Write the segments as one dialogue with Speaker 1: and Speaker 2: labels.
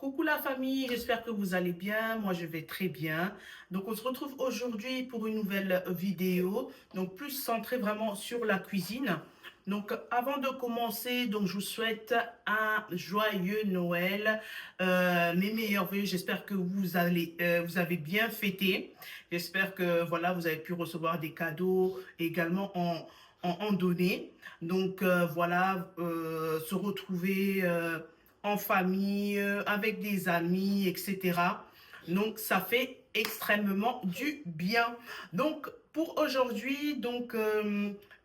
Speaker 1: Coucou la famille, j'espère que vous allez bien. Moi, je vais très bien. Donc, on se retrouve aujourd'hui pour une nouvelle vidéo, donc plus centrée vraiment sur la cuisine. Donc, avant de commencer, donc je vous souhaite un joyeux Noël, mes meilleurs vœux. J'espère que vous avez bien fêté. J'espère que voilà, vous avez pu recevoir des cadeaux et également en donner. Donc, voilà, se retrouver. En famille, avec des amis, etc. Donc, ça fait extrêmement du bien. Donc, pour aujourd'hui,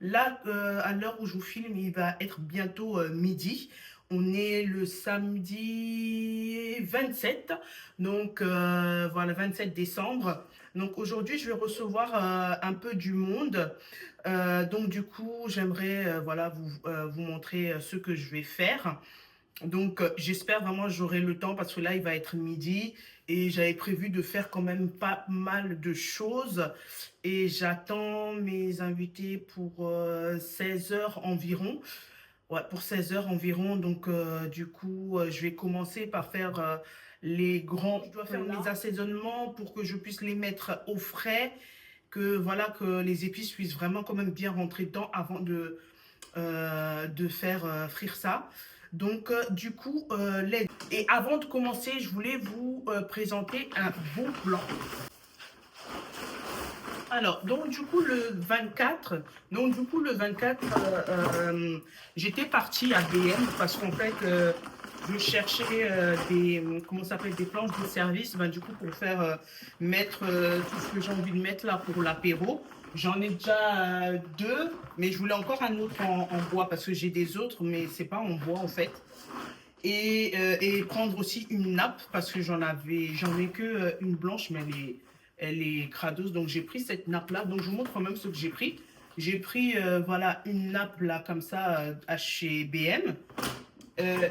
Speaker 1: là, à l'heure où je vous filme, il va être bientôt midi. On est le samedi 27, donc voilà, 27 décembre. Donc aujourd'hui, je vais recevoir un peu du monde. Donc du coup, j'aimerais voilà, vous montrer ce que je vais faire. Donc, j'espère vraiment j'aurai le temps parce que là, il va être midi et j'avais prévu de faire quand même pas mal de choses. Et j'attends mes invités pour 16 heures environ. Ouais, pour 16 heures environ. Donc, du coup, je vais commencer par faire les grands. Je dois faire mes assaisonnements pour que je puisse les mettre au frais, que voilà, que les épices puissent vraiment quand même bien rentrer dedans avant de faire frire ça. Donc, du coup, et avant de commencer, je voulais vous présenter un bon plan. Alors, donc du coup, le 24, j'étais partie à BM parce qu'en fait, je cherchais comment ça s'appelle, des planches de service, ben, du coup, pour faire mettre tout ce que j'ai envie de mettre là pour l'apéro. J'en ai déjà deux, mais je voulais encore un autre en bois parce que j'ai des autres, mais c'est pas en bois en fait. Et prendre aussi une nappe parce que j'en ai que une blanche, mais elle est crados. Donc j'ai pris cette nappe là. Donc je vous montre quand même ce que j'ai pris. J'ai pris voilà une nappe là comme ça à chez BM.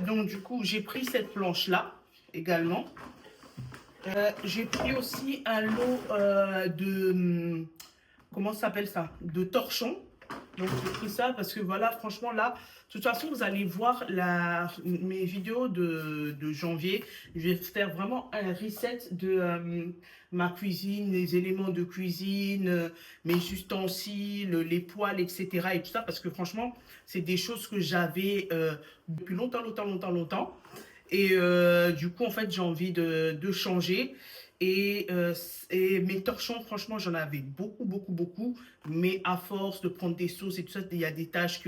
Speaker 1: Donc du coup j'ai pris cette planche là également. J'ai pris aussi un lot comment ça s'appelle ça? De torchons. Donc j'ai pris ça parce que voilà, franchement là, de toute façon vous allez voir mes vidéos de janvier. Je vais faire vraiment un reset de ma cuisine, les éléments de cuisine, mes ustensiles, les poêles, etc. Et tout ça parce que franchement, c'est des choses que j'avais depuis longtemps. Et du coup, en fait, j'ai envie de changer. Et, euh, et mes torchons, franchement, j'en avais beaucoup. Mais à force de prendre des sauces et tout ça, il y a des tâches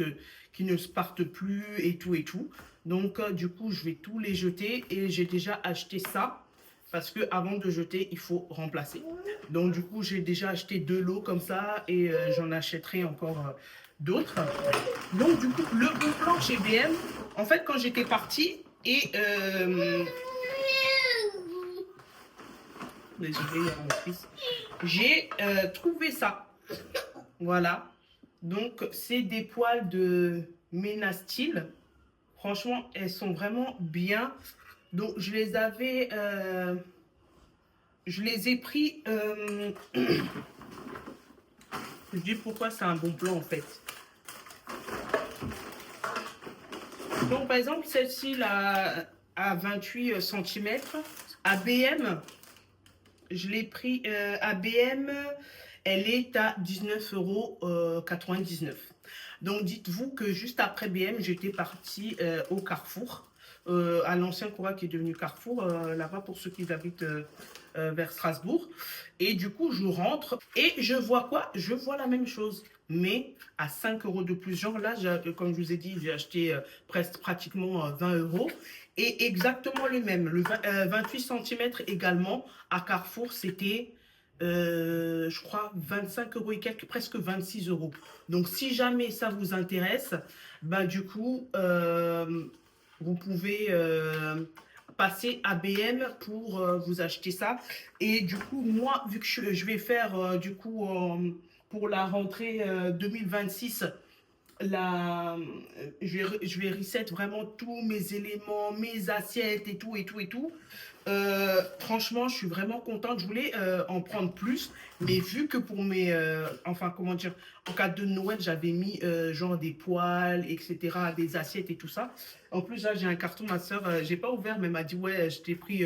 Speaker 1: qui ne se partent plus et tout. Donc, du coup, je vais tous les jeter. Et j'ai déjà acheté ça. Parce que avant de jeter, il faut remplacer. Donc, du coup, j'ai déjà acheté 2 lots comme ça. Et j'en achèterai encore d'autres. Donc, du coup, le bon plan chez BM, en fait, quand j'étais partie, et désolé, il y a mon fils. J'ai trouvé ça. Voilà. Donc, c'est des poils de Ménastyle. Franchement, elles sont vraiment bien. Donc, je les ai pris. Je dis pourquoi c'est un bon plan en fait. Donc, par exemple, celle-ci là, à 28 cm, à BM, je l'ai pris à BM, elle est à 19,99 €. Donc dites-vous que juste après BM, j'étais partie au Carrefour, à l'ancien Cora qui est devenu Carrefour, là-bas pour ceux qui habitent vers Strasbourg. Et du coup, je rentre et je vois quoi? Je vois la même chose, mais à 5 € de plus. Genre là, comme je vous ai dit, j'ai acheté presque pratiquement 20 €. Et exactement le même, 28 cm également à Carrefour, c'était, je crois, 25 € et quelques, presque 26 €. Donc, si jamais ça vous intéresse, bah, du coup, vous pouvez passer à BM pour vous acheter ça. Et du coup, moi, vu que je vais faire, du coup, pour la rentrée 2026, je vais reset vraiment tous mes éléments, mes assiettes et tout, et tout, et tout. Franchement, je suis vraiment contente. Je voulais en prendre plus, mais vu que pour enfin, comment dire, en cas de Noël, j'avais mis genre des poêles, etc., des assiettes et tout ça. En plus, là, j'ai un carton, ma soeur, j'ai pas ouvert, mais elle m'a dit, ouais, je t'ai pris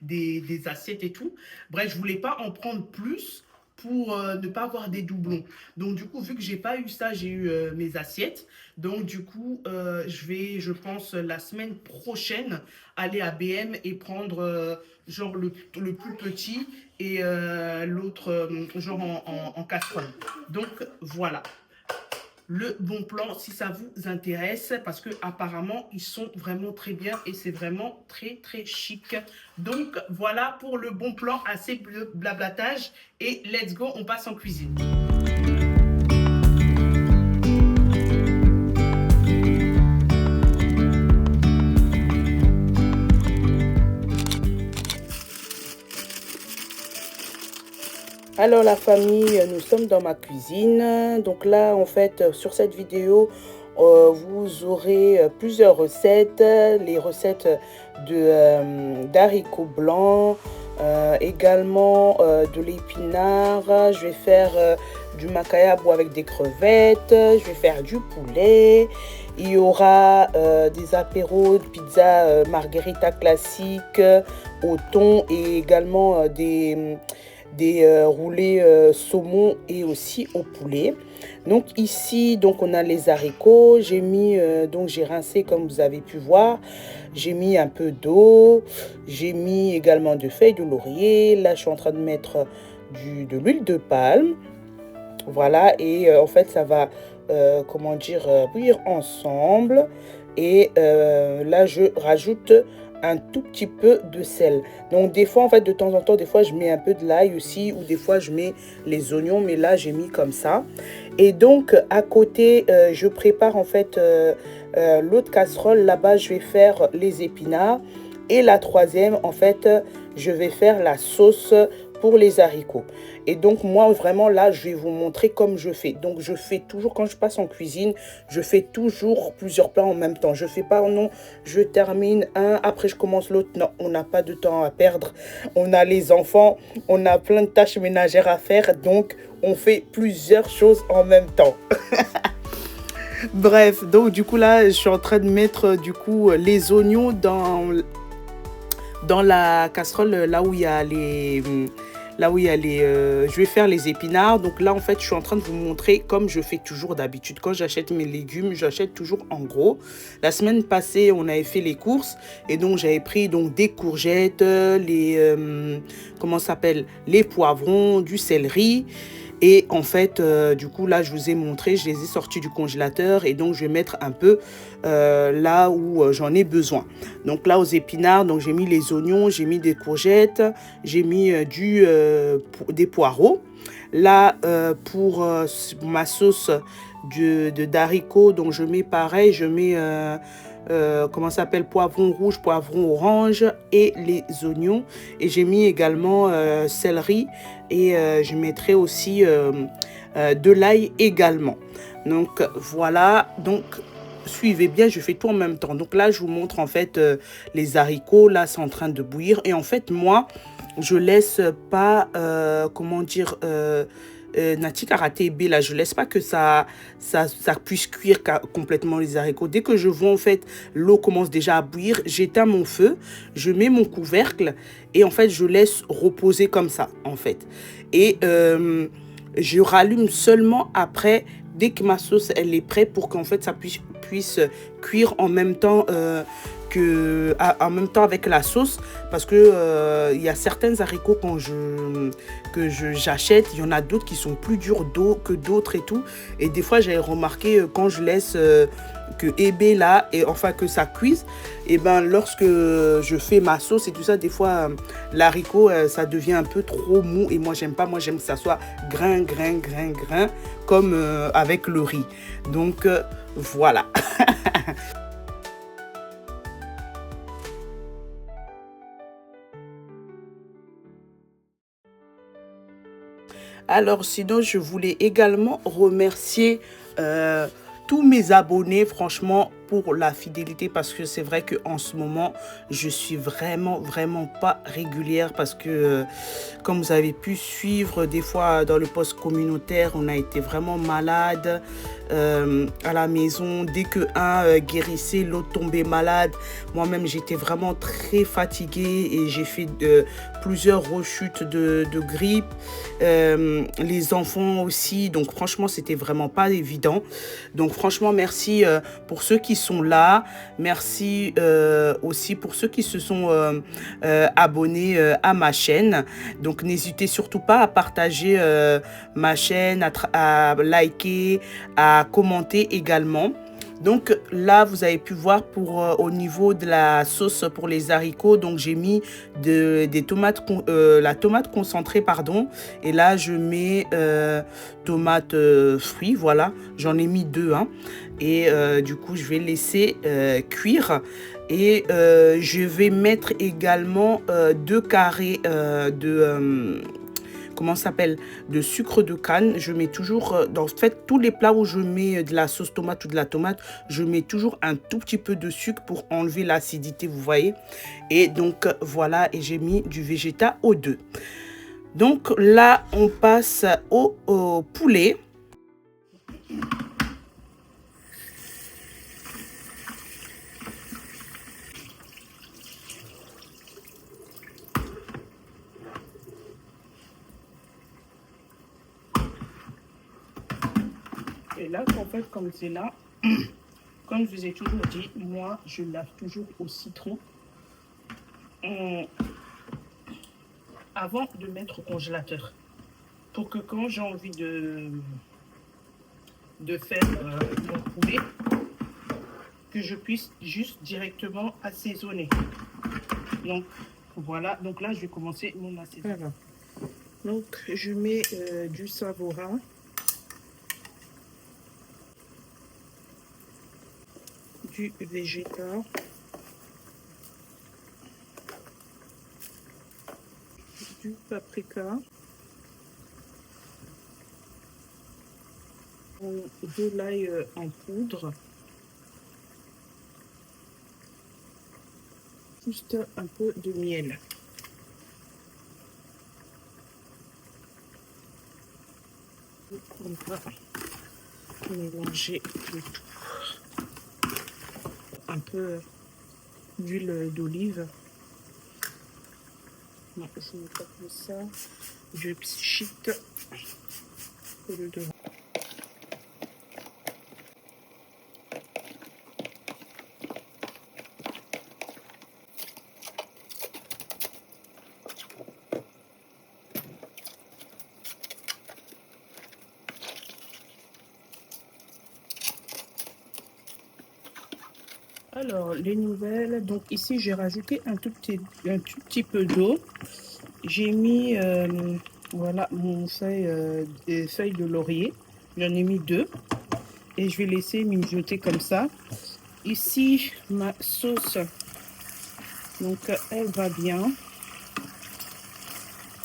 Speaker 1: des assiettes et tout. Bref, je voulais pas en prendre plus pour ne pas avoir des doublons. Donc, du coup, vu que j'ai pas eu ça, j'ai eu mes assiettes. Donc, du coup, je vais, je pense, la semaine prochaine, aller à BM et prendre genre le plus petit et l'autre genre en casserole. Donc, voilà le bon plan si ça vous intéresse parce que apparemment ils sont vraiment très bien et c'est vraiment très très chic. Donc voilà pour le bon plan, assez de blablatage et let's go, on passe en cuisine. Alors la famille, nous sommes dans ma cuisine. Donc là, en fait, sur cette vidéo, vous aurez plusieurs recettes. Les recettes d'haricots blancs, également de l'épinard. Je vais faire du macayabo avec des crevettes. Je vais faire du poulet. Il y aura des apéros de pizza margherita classique au thon et également des roulés saumon et aussi au poulet. Donc ici, donc on a les haricots. J'ai mis, donc j'ai rincé comme vous avez pu voir. J'ai mis un peu d'eau. J'ai mis également de feuilles de laurier. Là, je suis en train de mettre de l'huile de palme. Voilà, et en fait, ça va, comment dire, bouillir ensemble. Et là, je rajoute un tout petit peu de sel. Donc, des fois, en fait, de temps en temps, des fois, je mets un peu de l'ail aussi, ou des fois, je mets les oignons, mais là, j'ai mis comme ça. Et donc, à côté, je prépare, en fait, l'autre casserole. Là-bas, je vais faire les épinards. Et la troisième, en fait, je vais faire la sauce pour les haricots. Et donc moi vraiment là je vais vous montrer comme je fais. Donc je fais toujours quand je passe en cuisine, je fais toujours plusieurs plats en même temps. Je fais pas non, je termine un, après je commence l'autre. Non, on n'a pas de temps à perdre. On a les enfants, on a plein de tâches ménagères à faire, donc on fait plusieurs choses en même temps. Bref, donc du coup là, je suis en train de mettre du coup les oignons dans la casserole là où il y a je vais faire les épinards. Donc là, en fait, je suis en train de vous montrer comme je fais toujours d'habitude. Quand j'achète mes légumes, j'achète toujours en gros. La semaine passée, on avait fait les courses et donc j'avais pris donc des courgettes, comment ça s'appelle, les poivrons, du céleri. Et en fait, du coup, là, je vous ai montré, je les ai sortis du congélateur et donc je vais mettre un peu là où j'en ai besoin. Donc là, aux épinards, donc j'ai mis les oignons, j'ai mis des courgettes, j'ai mis des poireaux. Là, pour ma sauce d'haricots, donc je mets pareil, je mets comment ça s'appelle, poivron rouge, poivron orange et les oignons. Et j'ai mis également céleri et je mettrai aussi de l'ail également. Donc voilà, donc suivez bien, je fais tout en même temps. Donc là, je vous montre en fait les haricots. Là, c'est en train de bouillir. Et en fait, moi, je laisse pas, comment dire, Nati Karaté B, là, je laisse pas que ça puisse cuire complètement les haricots. Dès que je vois, en fait, l'eau commence déjà à bouillir, j'éteins mon feu, je mets mon couvercle et en fait, je laisse reposer comme ça, en fait. Et je rallume seulement après, dès que ma sauce, elle est prête pour qu'en fait, ça puisse cuire en même temps en même temps avec la sauce parce que il y a certains haricots j'achète, il y en a d'autres qui sont plus durs que d'autres et tout, et des fois j'avais remarqué quand je laisse que ébé là et enfin que ça cuise, et ben lorsque je fais ma sauce et tout ça, des fois l'haricot ça devient un peu trop mou et moi j'aime pas, moi j'aime que ça soit grain comme avec le riz. Donc voilà. Alors, sinon, je voulais également remercier tous mes abonnés, franchement, pour la fidélité, parce que c'est vrai qu'en ce moment, je suis vraiment pas régulière parce que, comme vous avez pu suivre, des fois dans le poste communautaire, on a été vraiment malade à la maison. Dès que un guérissait, l'autre tombait malade. Moi-même, j'étais vraiment très fatiguée et j'ai fait plusieurs rechutes de grippe. Les enfants aussi, donc franchement, c'était vraiment pas évident. Donc franchement, merci pour ceux qui sont là. Merci aussi pour ceux qui se sont abonnés à ma chaîne. Donc n'hésitez surtout pas à partager ma chaîne, à liker, à commenter également. Donc là, vous avez pu voir pour au niveau de la sauce pour les haricots. Donc j'ai mis des tomates, la tomate concentrée, pardon. Et là, je mets tomates fruits, voilà. J'en ai mis 2, hein. Et du coup, je vais laisser cuire. Et je vais mettre également 2 carrés comment ça s'appelle, de sucre de canne. Je mets toujours, dans fait, tous les plats où je mets de la sauce tomate ou de la tomate, je mets toujours un tout petit peu de sucre pour enlever l'acidité, vous voyez. Et donc, voilà, et j'ai mis du Vegeta O2. Donc là, on passe au poulet. Et là, en fait, comme c'est là, comme je vous ai toujours dit, moi, je lave toujours au citron avant de mettre au congélateur. Pour que quand j'ai envie de faire mon poulet, que je puisse juste directement assaisonner. Donc, voilà. Donc là, je vais commencer mon assaisonnement. Donc, je mets du Savoura. Du Vegeta, du paprika, de l'ail en poudre, juste un peu de miel. On va mélanger le tout. Un peu d'huile d'olive. Non, je ne mets pas que ça. Du pchit. Alors, les nouvelles, donc ici j'ai rajouté un tout petit peu d'eau. J'ai mis, voilà, des feuilles de laurier. J'en ai mis 2. Et je vais laisser mijoter comme ça. Ici, ma sauce, donc elle va bien.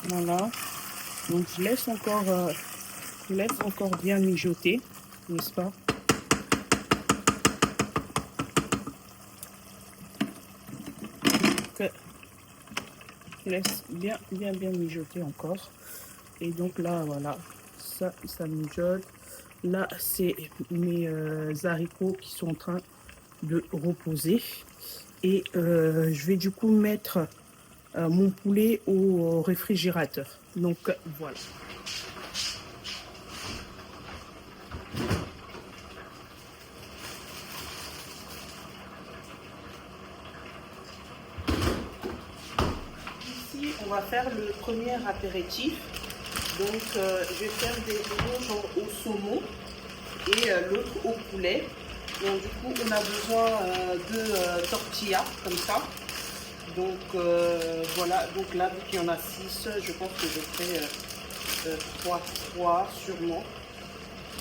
Speaker 1: Voilà. Donc je laisse encore bien mijoter, n'est-ce pas? Je laisse bien mijoter encore. Et donc là, voilà, ça mijote. Là, c'est mes haricots qui sont en train de reposer. Et je vais du coup mettre mon poulet au réfrigérateur. Donc voilà. Ici, on va faire le premier apéritif. Donc, je vais faire des rouleaux au saumon et l'autre au poulet. Donc, du coup, on a besoin de tortillas comme ça. Donc, voilà. Donc là, vu qu'il y en a 6, je pense que je ferai 3 sûrement.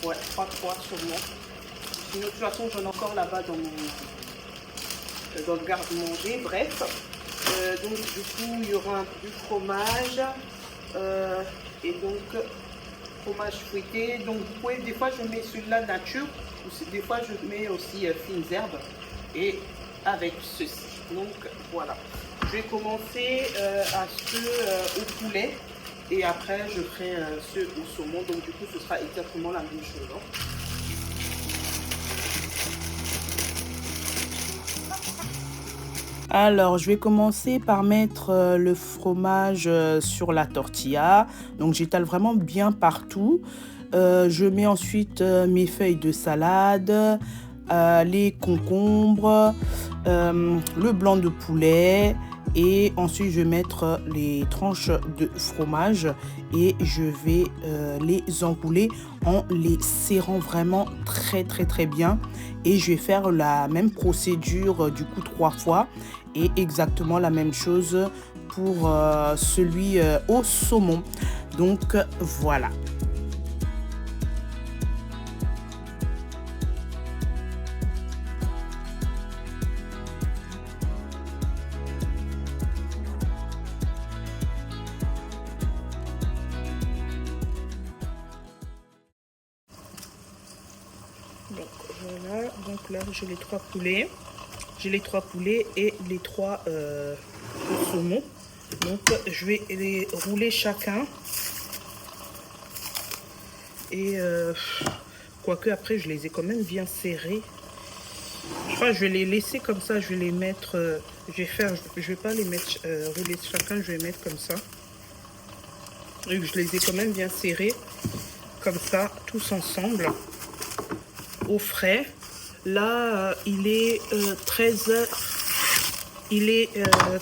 Speaker 1: Ouais, 3 sûrement. Sinon, de toute façon, j'en ai encore là-bas dans le garde-manger. Bref. Donc, du coup, il y aura du fromage. Et donc, fromage fouetté. Donc vous pouvez, des fois je mets celui-là nature, ou des fois je mets aussi fines herbes et avec ceci. Donc voilà. Je vais commencer à ceux au poulet et après je ferai ceux au saumon. Donc du coup ce sera exactement la même chose. Hein. Alors, je vais commencer par mettre le fromage sur la tortilla. Donc, j'étale vraiment bien partout. Je mets ensuite mes feuilles de salade, les concombres, le blanc de poulet. Et ensuite, je vais mettre les tranches de fromage et je vais les enrouler en les serrant vraiment très bien. Et je vais faire la même procédure du coup 3 fois et exactement la même chose pour celui au saumon. Donc voilà. Donc voilà, donc là j'ai les 3 poulets. J'ai les 3 poulets et les 3 saumons. Donc je vais les rouler chacun. Et quoique après je les ai quand même bien serrés. Je crois que je vais les laisser comme ça. Je vais les mettre. Je vais pas les mettre rouler chacun. Je vais les mettre comme ça. Et je les ai quand même bien serrés. Comme ça, tous ensemble. Au frais. Là, il est 13h. Il est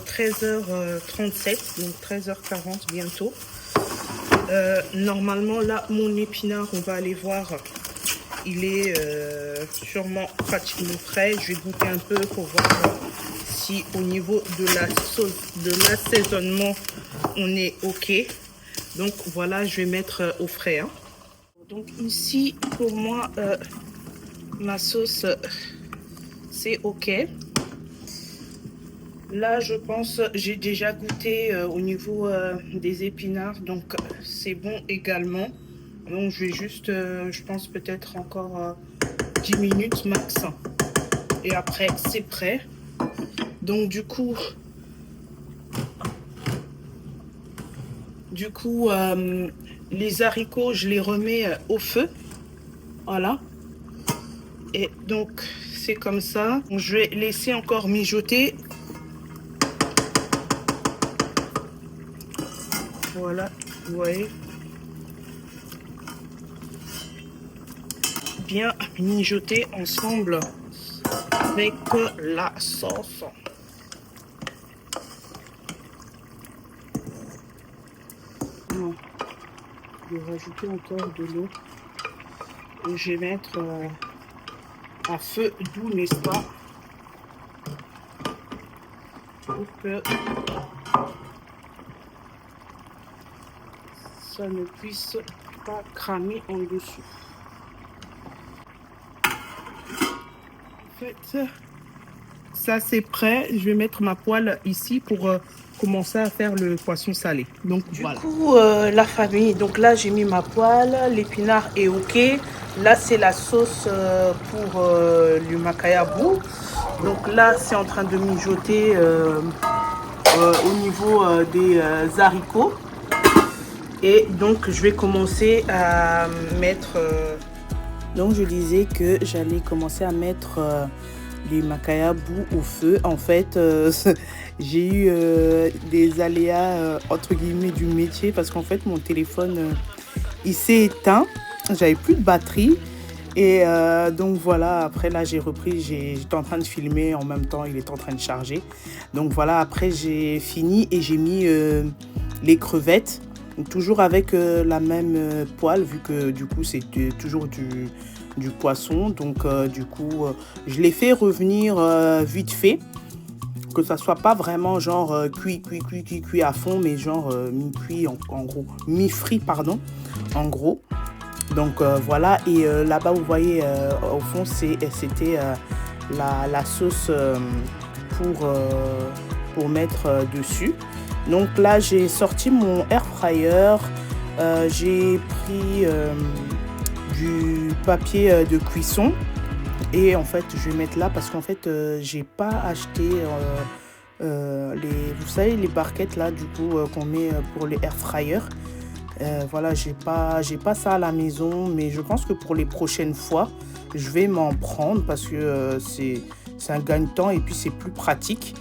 Speaker 1: 13h37, donc 13h40 bientôt. Normalement, là, mon épinard, on va aller voir. Il est sûrement pratiquement frais. Je vais goûter un peu pour voir si au niveau de la sauce, de l'assaisonnement, on est OK. Donc voilà, je vais mettre au frais. Hein. Donc ici, pour moi, ma sauce, c'est OK. Là, je pense, j'ai déjà goûté au niveau des épinards, donc c'est bon également. Donc, je vais juste, je pense peut-être encore 10 minutes max. Et après, c'est prêt. Donc, du coup, les haricots, je les remets au feu. Voilà. Et donc, c'est comme ça. Je vais laisser encore mijoter. Voilà, vous voyez. Bien mijoter ensemble avec la sauce. Non. Je vais rajouter encore de l'eau. Et je vais mettre à feu doux, n'est-ce pas? Pour que ça ne puisse pas cramer en dessous. En fait, ça c'est prêt. Je vais mettre ma poêle ici pour commencer à faire le poisson salé. Donc voilà. Du coup, la famille, donc là j'ai mis ma poêle, l'épinard est OK. Là c'est la sauce pour le makayabou. Donc là c'est en train de mijoter au niveau des haricots. Et donc je vais commencer à mettre... Donc je disais que j'allais commencer à mettre les makayabou au feu. En fait, j'ai eu des aléas entre guillemets du métier parce qu'en fait mon téléphone il s'est éteint. J'avais plus de batterie. Et donc voilà, après là j'ai repris, j'étais en train de filmer, en même temps il est en train de charger. Donc voilà, après j'ai fini et j'ai mis les crevettes. Donc, toujours avec la même poêle, vu que du coup c'est toujours du poisson. Donc du coup je l'ai fait revenir vite fait, que ça soit pas vraiment genre cuit à fond, mais genre mi-cuit en gros, mi-frit pardon, en gros. Donc voilà, et là-bas vous voyez au fond c'était la sauce pour mettre dessus. Donc là j'ai sorti mon air fryer, J'ai pris du papier de cuisson et en fait je vais mettre là parce qu'en fait j'ai pas acheté vous savez les barquettes là du coup qu'on met pour les air fryers. Voilà, j'ai pas ça à la maison, mais je pense que pour les prochaines fois, je vais m'en prendre parce que c'est un gagne-temps et puis c'est plus pratique.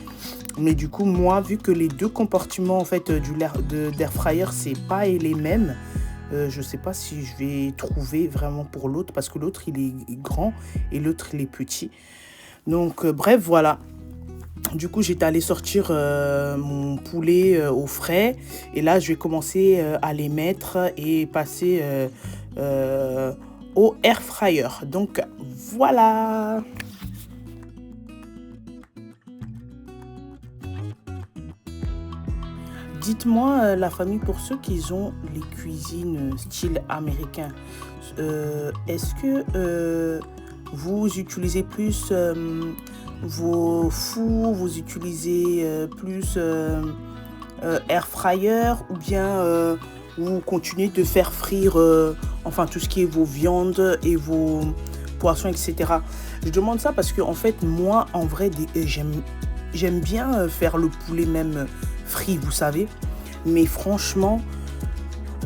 Speaker 1: Mais du coup, moi, vu que les deux compartiments en fait d'air fryer, c'est pas les mêmes, je sais pas si je vais trouver vraiment pour l'autre parce que l'autre il est grand et l'autre il est petit. Donc bref, voilà. Du coup, j'étais allée sortir mon poulet au frais et là, je vais commencer à les mettre et passer au air fryer. Donc voilà. Dites-moi, la famille, pour ceux qui ont les cuisines style américain, est-ce que vous utilisez plus vos fours, vous utilisez plus air fryer ou bien vous continuez de faire frire enfin tout ce qui est vos viandes et vos poissons, etc. Je demande ça parce que en fait, moi, en vrai, j'aime bien faire le poulet même frit, vous savez. Mais franchement,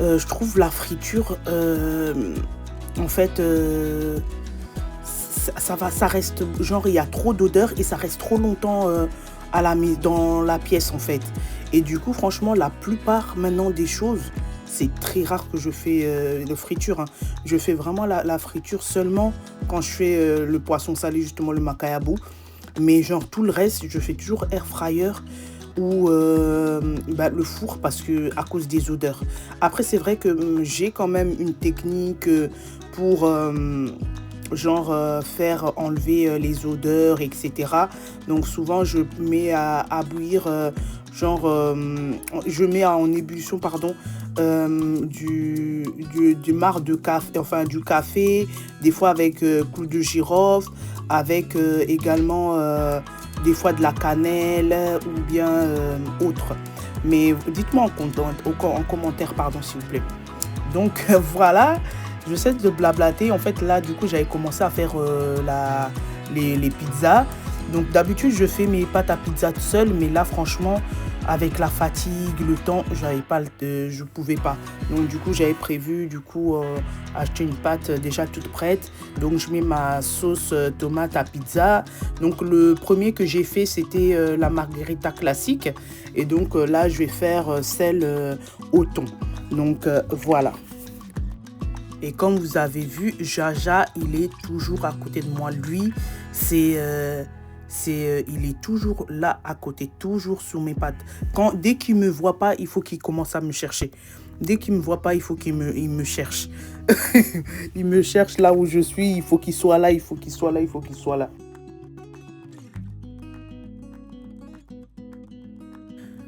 Speaker 1: je trouve la friture, en fait, ça reste, genre, il y a trop d'odeur et ça reste trop longtemps dans la pièce, en fait. Et du coup, franchement, la plupart maintenant des choses, c'est très rare que je fais de friture, hein. Je fais vraiment la friture seulement quand je fais le poisson salé, justement le macayabou. Mais genre tout le reste, je fais toujours air fryer ou le four parce que à cause des odeurs. Après, c'est vrai que j'ai quand même une technique pour faire enlever les odeurs, etc. Donc souvent, je mets à bouillir, je mets en ébullition, pardon, du marc de café, enfin du café, des fois avec clou de girofle, avec également des fois de la cannelle ou bien autre. Mais dites-moi en commentaire, pardon, s'il vous plaît. Donc voilà, je cesse de blablater. En fait, là, du coup, j'avais commencé à faire les pizzas. Donc d'habitude, je fais mes pâtes à pizza tout seul, mais là, franchement, avec la fatigue, le temps, je pouvais pas. Donc du coup, j'avais prévu acheter une pâte déjà toute prête. Donc je mets ma sauce tomate à pizza. Donc le premier que j'ai fait, c'était la margherita classique. Et donc là, je vais faire celle au thon. Donc voilà. Et comme vous avez vu, Jaja, il est toujours à côté de moi. Lui, il est toujours là à côté, toujours sur mes pattes. Dès qu'il me voit pas, il faut qu'il commence à me chercher. Dès qu'il me voit pas, il faut il me cherche. Il me cherche là où je suis. Il faut qu'il soit là, il faut qu'il soit là, il faut qu'il soit là.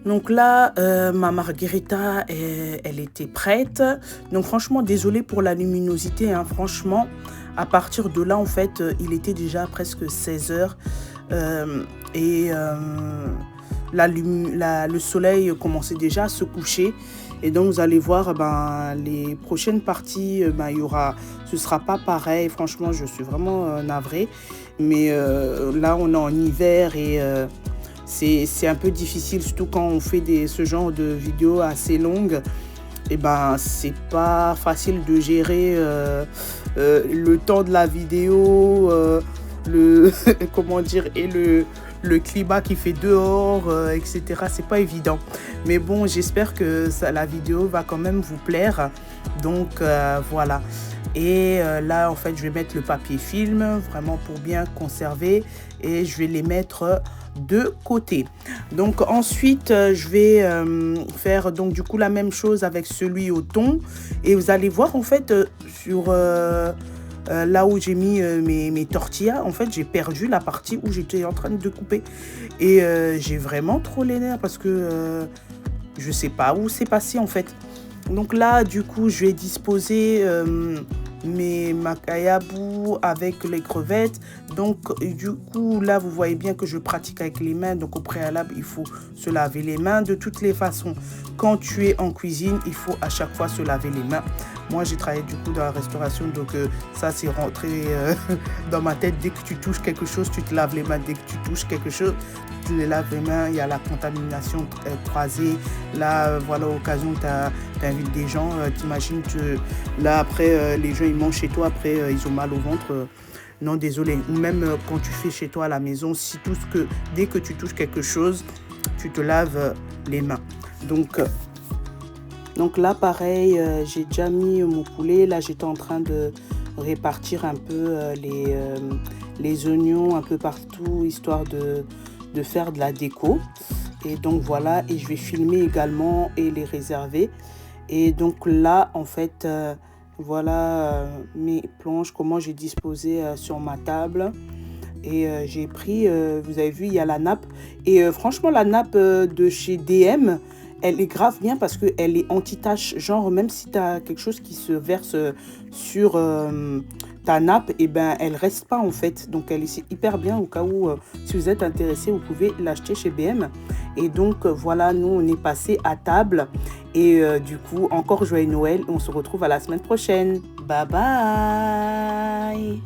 Speaker 1: Donc là, ma margherita, elle était prête. Donc franchement, désolée pour la luminosité, hein. Franchement, à partir de là, en fait, il était déjà presque 16 heures. Et le soleil commençait déjà à se coucher. Et donc, vous allez voir, les prochaines parties, ce sera pas pareil. Franchement, je suis vraiment navrée. Mais là, on est en hiver et c'est un peu difficile, surtout quand on fait ce genre de vidéos assez longues. Et c'est pas facile de gérer le temps de la vidéo, comment dire, et le climat qui fait dehors, etc. C'est pas évident. Mais bon, j'espère que la vidéo va quand même vous plaire. Donc voilà. Et là, en fait, je vais mettre le papier film, vraiment pour bien conserver. Et je vais les mettre de côté. Donc ensuite, je vais faire donc du coup la même chose avec celui au thon. Et vous allez voir, en fait, sur... là où j'ai mis mes tortillas, en fait, j'ai perdu la partie où j'étais en train de couper. Et j'ai vraiment trop les nerfs parce que je sais pas où c'est passé, en fait. Donc là, du coup, je vais disposer mes macayabou avec les crevettes. Donc, du coup, là, vous voyez bien que je pratique avec les mains. Donc, au préalable, il faut se laver les mains de toutes les façons. quand tu es en cuisine, il faut à chaque fois se laver les mains. Moi, j'ai travaillé du coup dans la restauration, donc ça, c'est rentré dans ma tête. Dès que tu touches quelque chose, tu te laves les mains. Dès que tu touches quelque chose, tu les laves les mains. Il y a la contamination croisée. Là, voilà, occasion, tu invites des gens. T'imagines, là, après, les gens, ils mangent chez toi. Après, ils ont mal au ventre. Non, désolé. Ou même quand tu fais chez toi à la maison, si dès que tu touches quelque chose, tu te laves les mains. Donc là, pareil, j'ai déjà mis mon poulet. Là, j'étais en train de répartir un peu les oignons un peu partout, histoire de faire de la déco. Et donc voilà, et je vais filmer également et les réserver. Et donc là, en fait, voilà mes planches, comment j'ai disposé sur ma table. Et j'ai pris, vous avez vu, il y a la nappe. Et franchement, la nappe de chez DM, elle est grave bien parce qu'elle est anti-tache. Genre, même si tu as quelque chose qui se verse sur ta nappe, et ben, elle reste pas en fait. Donc, elle est hyper bien au cas où, si vous êtes intéressé, vous pouvez l'acheter chez BM. Et donc, voilà, nous, on est passé à table. Et du coup, encore joyeux Noël. On se retrouve à la semaine prochaine. Bye bye!